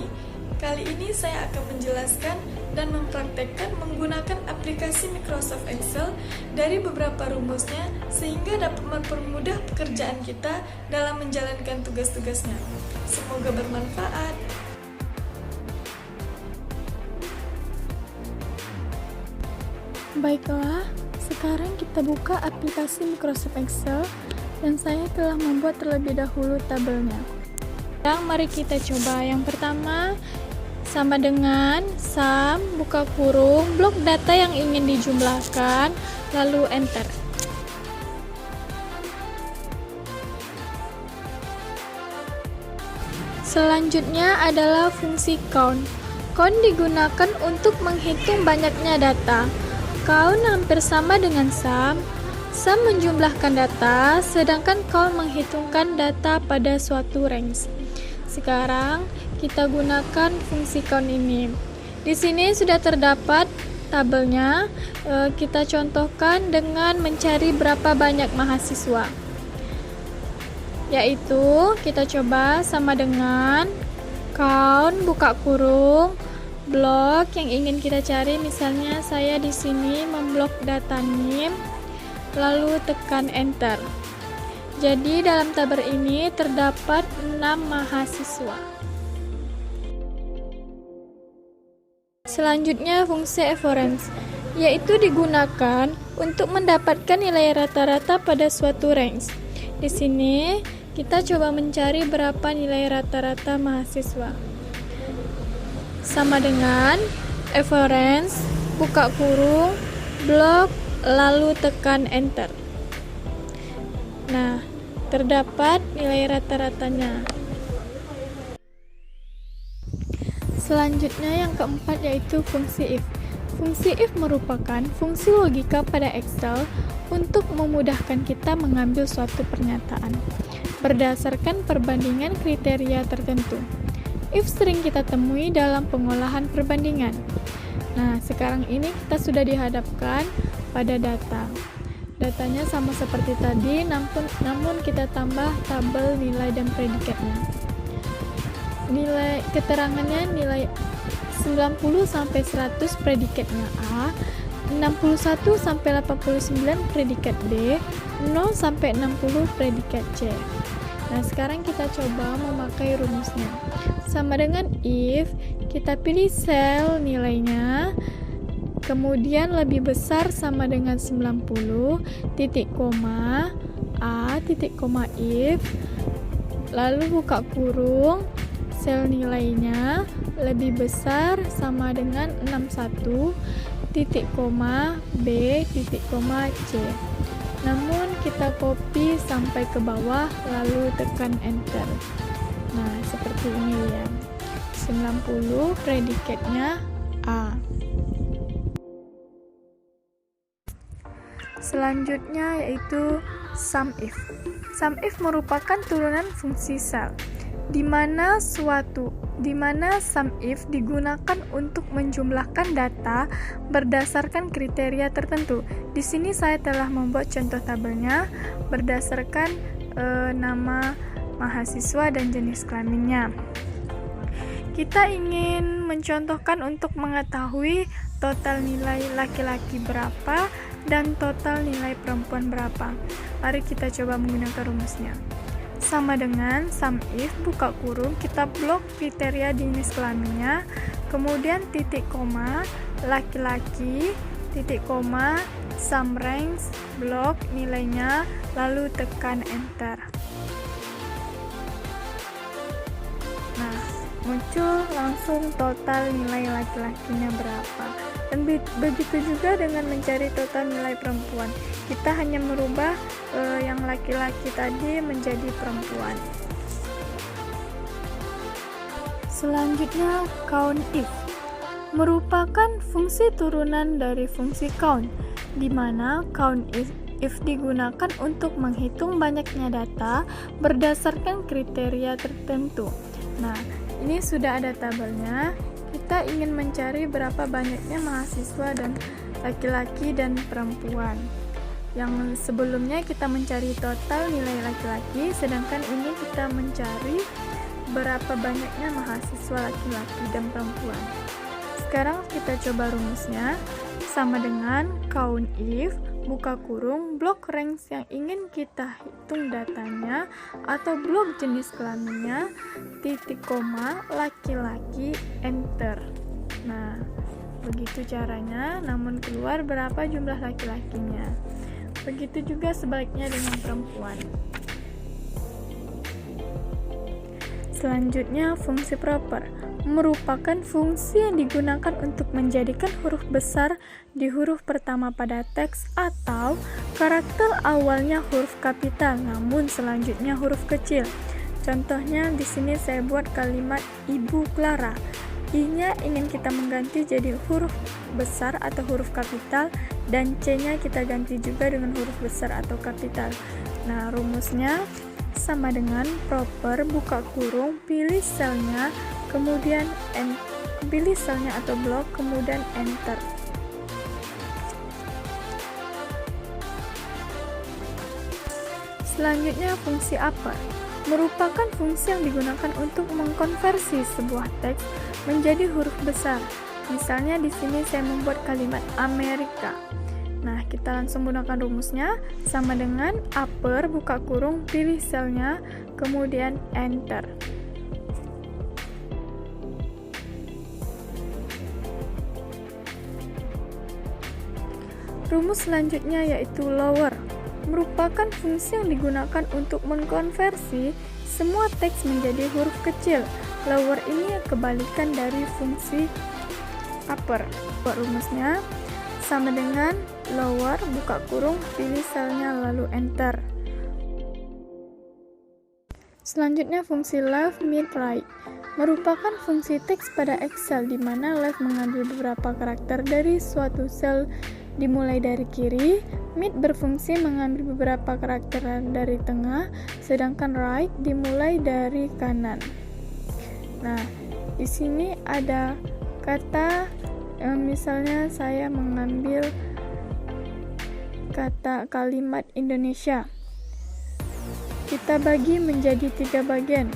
Tiffany. Kali ini saya akan menjelaskan dan mempraktekkan menggunakan aplikasi Microsoft Excel dari beberapa rumusnya sehingga dapat mempermudah pekerjaan kita dalam menjalankan tugas-tugasnya. Semoga bermanfaat. Baiklah, sekarang kita buka aplikasi Microsoft Excel dan saya telah membuat terlebih dahulu tabelnya. Sekarang mari kita coba. Yang pertama, sama dengan sum, buka kurung, blok data yang ingin dijumlahkan, lalu enter. Selanjutnya adalah fungsi count. Count digunakan untuk menghitung banyaknya data. Count hampir sama dengan sum. Sum menjumlahkan data, sedangkan count menghitungkan data pada suatu range. Sekarang kita gunakan fungsi count ini. Di sini sudah terdapat tabelnya. Kita contohkan dengan mencari berapa banyak mahasiswa. Yaitu kita coba sama dengan count, buka kurung, blok yang ingin kita cari, misalnya saya di sini memblok data NIM, lalu tekan enter. Jadi dalam tabel ini terdapat 6 mahasiswa. Selanjutnya fungsi average, yaitu digunakan untuk mendapatkan nilai rata-rata pada suatu range. Di sini kita coba mencari berapa nilai rata-rata mahasiswa. Sama dengan average, buka kurung, blok, lalu tekan enter. Nah, terdapat nilai rata-ratanya. Selanjutnya yang keempat yaitu fungsi if. Fungsi if merupakan fungsi logika pada Excel untuk memudahkan kita mengambil suatu pernyataan berdasarkan perbandingan kriteria tertentu. If sering kita temui dalam pengolahan perbandingan. Nah, sekarang ini kita sudah dihadapkan pada data. Datanya sama seperti tadi, namun kita tambah tabel nilai dan predikatnya. Nilai keterangannya nilai 90 sampai 100 predikatnya A, 61 sampai 89 predikat B, 0 sampai 60 predikat C. Nah, sekarang kita coba memakai rumusnya. Sama dengan if, kita pilih sel nilainya, kemudian lebih besar sama dengan 90, titik koma, A, titik koma if, lalu buka kurung, sel nilainya lebih besar sama dengan 61, titik koma, B, titik koma, C. Namun kita copy sampai ke bawah lalu tekan enter. Nah, seperti ini ya. 90 predikatnya A. Selanjutnya yaitu sum if. Sum if merupakan turunan fungsi sel, di mana sum if digunakan untuk menjumlahkan data berdasarkan kriteria tertentu. Di sini saya telah membuat contoh tabelnya berdasarkan nama mahasiswa dan jenis kelaminnya. Kita ingin mencontohkan untuk mengetahui total nilai laki-laki berapa dan total nilai perempuan berapa. Mari kita coba menggunakan rumusnya. Sama dengan sum if, buka kurung, kita blok kriteria jenis kelaminnya, kemudian titik koma, laki-laki, titik koma, sum range, blok nilainya, lalu tekan enter. Nah, muncul langsung total nilai laki-lakinya berapa. Dan begitu juga dengan mencari total nilai perempuan. Kita hanya merubah yang laki-laki tadi menjadi perempuan. Selanjutnya count if merupakan fungsi turunan dari fungsi count, di mana count if digunakan untuk menghitung banyaknya data berdasarkan kriteria tertentu. Nah, ini sudah ada tabelnya. Kita ingin mencari berapa banyaknya mahasiswa dan laki-laki dan perempuan. Yang sebelumnya kita mencari total nilai laki-laki, sedangkan ini kita mencari berapa banyaknya mahasiswa laki-laki dan perempuan. Sekarang kita coba rumusnya, sama dengan count if, buka kurung, blok ranks yang ingin kita hitung datanya atau blok jenis kelaminnya, titik koma, laki-laki, enter. Nah, begitu caranya, namun keluar berapa jumlah laki-lakinya. Begitu juga sebaliknya dengan perempuan. Selanjutnya, fungsi proper merupakan fungsi yang digunakan untuk menjadikan huruf besar di huruf pertama pada teks atau karakter awalnya huruf kapital, namun selanjutnya huruf kecil. Contohnya di sini saya buat kalimat Ibu Clara. I-nya ingin kita mengganti jadi huruf besar atau huruf kapital, dan C-nya kita ganti juga dengan huruf besar atau kapital. Nah, rumusnya sama dengan proper, buka kurung, pilih selnya, kemudian pilih selnya atau blok, kemudian enter. Selanjutnya, fungsi upper merupakan fungsi yang digunakan untuk mengkonversi sebuah teks menjadi huruf besar. Misalnya di sini saya membuat kalimat Amerika. Nah, kita langsung gunakan rumusnya, sama dengan upper, buka kurung, pilih selnya, kemudian enter. Rumus selanjutnya yaitu lower, merupakan fungsi yang digunakan untuk mengkonversi semua teks menjadi huruf kecil. Lower ini kebalikan dari fungsi upper. Rumusnya sama dengan lower, buka kurung, pilih selnya, lalu enter. Selanjutnya fungsi left, mid, right merupakan fungsi teks pada Excel di mana left mengambil beberapa karakter dari suatu sel dimulai dari kiri, mid berfungsi mengambil beberapa karakter dari tengah, sedangkan right dimulai dari kanan. Nah, di sini ada kata misalnya saya mengambil kata kalimat Indonesia. Kita bagi menjadi 3 bagian.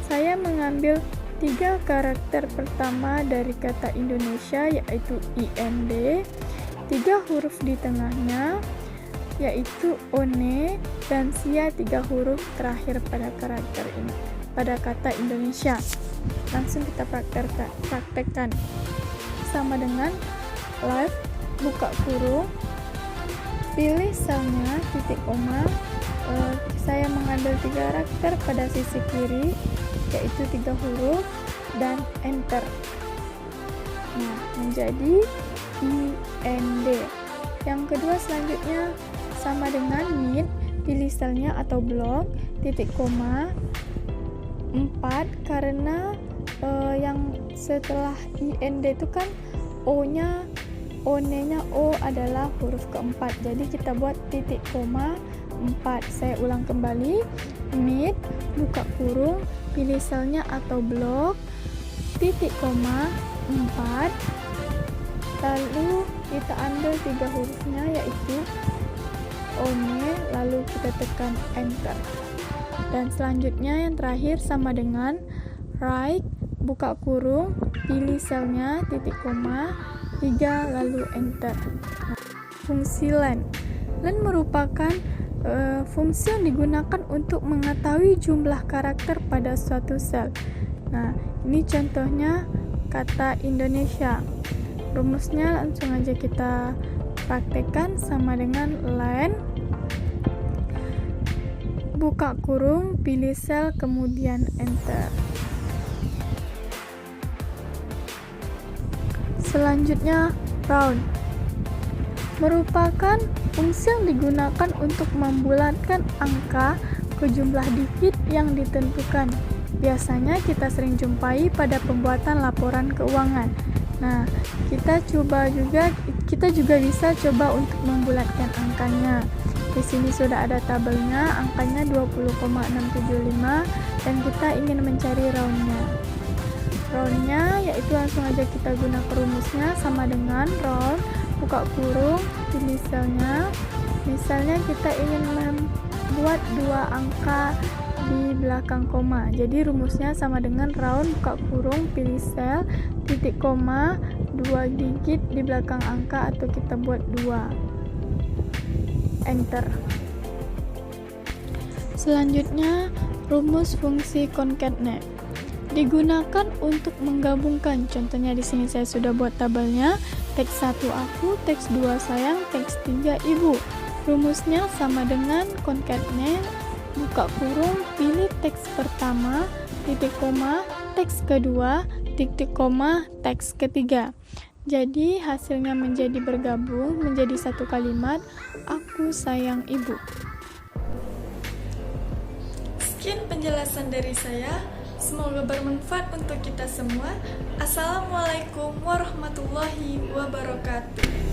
Saya mengambil 3 karakter pertama dari kata Indonesia yaitu IND, 3 huruf di tengahnya yaitu ONE, dan SIA 3 huruf terakhir pada karakter ini, pada kata Indonesia. Langsung kita praktekkan. Sama dengan left, buka kurung, pilih selnya, titik koma, saya mengambil 3 karakter pada sisi kiri yaitu 3 huruf, dan enter. Nah, menjadi IND. Yang kedua selanjutnya sama dengan mid, pilih selnya atau blok, titik koma, 4, karena yang setelah IND itu kan O-nya, ONE-nya O adalah huruf keempat, jadi kita buat titik koma 4. Saya ulang kembali, mid, buka kurung, pilih selnya atau blok, titik koma 4, lalu kita ambil 3 hurufnya yaitu ONE, lalu kita tekan enter. Dan selanjutnya yang terakhir sama dengan right, buka kurung, pilih selnya, titik koma 3, lalu enter. Fungsi len. Len merupakan fungsi yang digunakan untuk mengetahui jumlah karakter pada suatu sel. Nah, ini contohnya kata Indonesia. Rumusnya langsung aja kita praktekkan, sama dengan len, buka kurung, pilih sel, kemudian enter. Selanjutnya, round merupakan fungsi yang digunakan untuk membulatkan angka ke jumlah digit yang ditentukan. Biasanya kita sering jumpai pada pembuatan laporan keuangan. Nah, kita juga bisa coba untuk membulatkan angkanya. Di sini sudah ada tabelnya, angkanya 20,675, dan kita ingin mencari roundnya. Roundnya yaitu langsung aja kita gunakan rumusnya, sama dengan round, buka kurung, pilih selnya. Misalnya kita ingin membuat 2 angka di belakang koma. Jadi rumusnya sama dengan round buka kurung pilih sel titik koma 2 digit di belakang angka atau kita buat 2 enter. Selanjutnya rumus fungsi concatenate digunakan untuk menggabungkan. Contohnya di sini saya sudah buat tabelnya. Teks 1 aku, teks 2 sayang, teks 3 ibu. Rumusnya sama dengan concatenate buka kurung pilih teks pertama titik koma teks kedua titik koma teks ketiga. Jadi hasilnya menjadi bergabung menjadi satu kalimat, aku sayang ibu. Sekian penjelasan dari saya. Semoga bermanfaat untuk kita semua. Assalamualaikum warahmatullahi wabarakatuh.